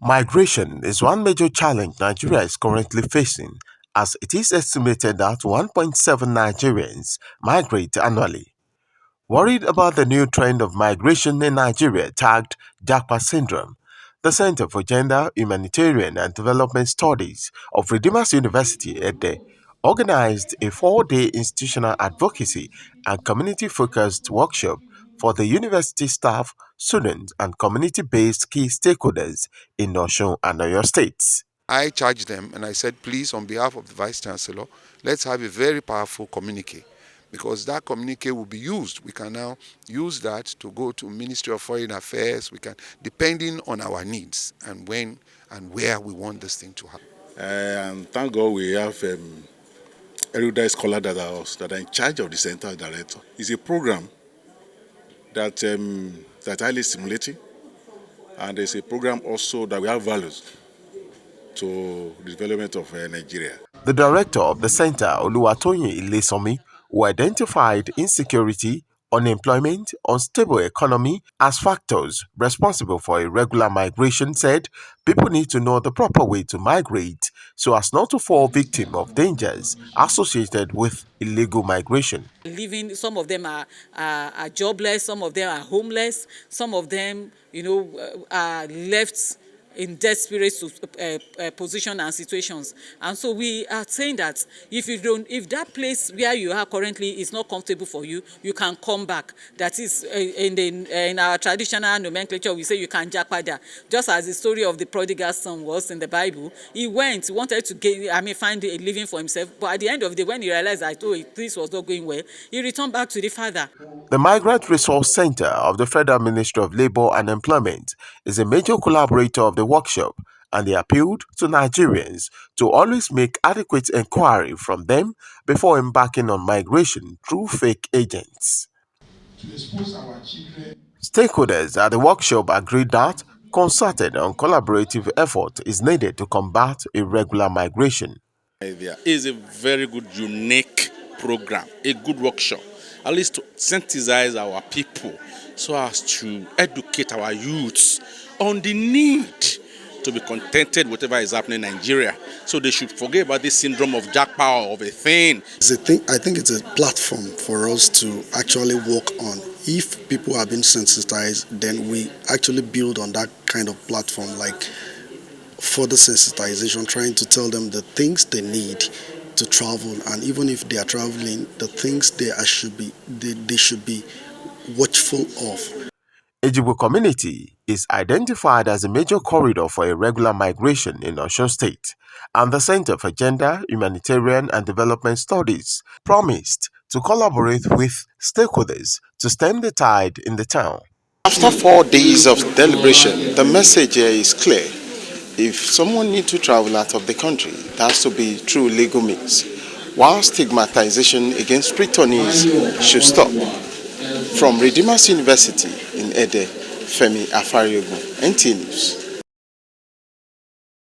Migration is one major challenge Nigeria is currently facing, as it is estimated that 1.7 Nigerians migrate annually. Worried about the new trend of migration in Nigeria tagged Japa syndrome, the Center for Gender, Humanitarian and Development Studies of Redeemer's University, Ede, organized a 4-day institutional advocacy and community-focused workshop for the university staff, students, and community-based key stakeholders in Osun and Oyo states. I charged them and I said, please, on behalf of the Vice Chancellor, let's have a very powerful communique, because that communique will be used. We can now use that to go to Ministry of Foreign Affairs. We can, depending on our needs and when and where we want this thing to happen. And thank God we have erudite scholars that are in charge of the center director. It's a program that highly stimulating, and it's a program also that we have values to the development of Nigeria. The director of the center, Oluwatoyin Ilesomi, who identified insecurity, unemployment, unstable economy as factors responsible for irregular migration, said people need to know the proper way to migrate so as not to fall victim of dangers associated with illegal migration. Living, some of them are jobless, some of them are homeless, some of them, are left in desperate position and situations. And so we are saying that if that place where you are currently is not comfortable for you, you can come back. That is, in our traditional nomenclature, we say you can japa there. Just as the story of the prodigal son was in the Bible, he wanted to find a living for himself, but at the end of the day, when he realized that this was not going well, he returned back to the father. The Migrant Resource Center of the Federal Ministry of Labor and Employment is a major collaborator of the workshop, and they appealed to Nigerians to always make adequate inquiry from them before embarking on migration through fake agents. Stakeholders at the workshop agreed that concerted and collaborative effort is needed to combat irregular migration. It is a very good, unique program, a good workshop, at least to sensitize our people so as to educate our youths on the need to be contented with whatever is happening in Nigeria. So they should forget about this syndrome of Japa, of a thing. I think it's a platform for us to actually work on. If people have been sensitized, then we actually build on that kind of platform, like further sensitization, trying to tell them the things they need to travel, and even if they are traveling, the things they should be watchful of. Ejigbo community is identified as a major corridor for irregular migration in Osun State, and the Center for Gender, Humanitarian and Development Studies promised to collaborate with stakeholders to stem the tide in the town. After 4 days of deliberation, the message here is clear. If someone needs to travel out of the country, it has to be through legal means, while stigmatization against returnees should stop. From Redeemer's University in Ede, Femi Afariogu, NT News.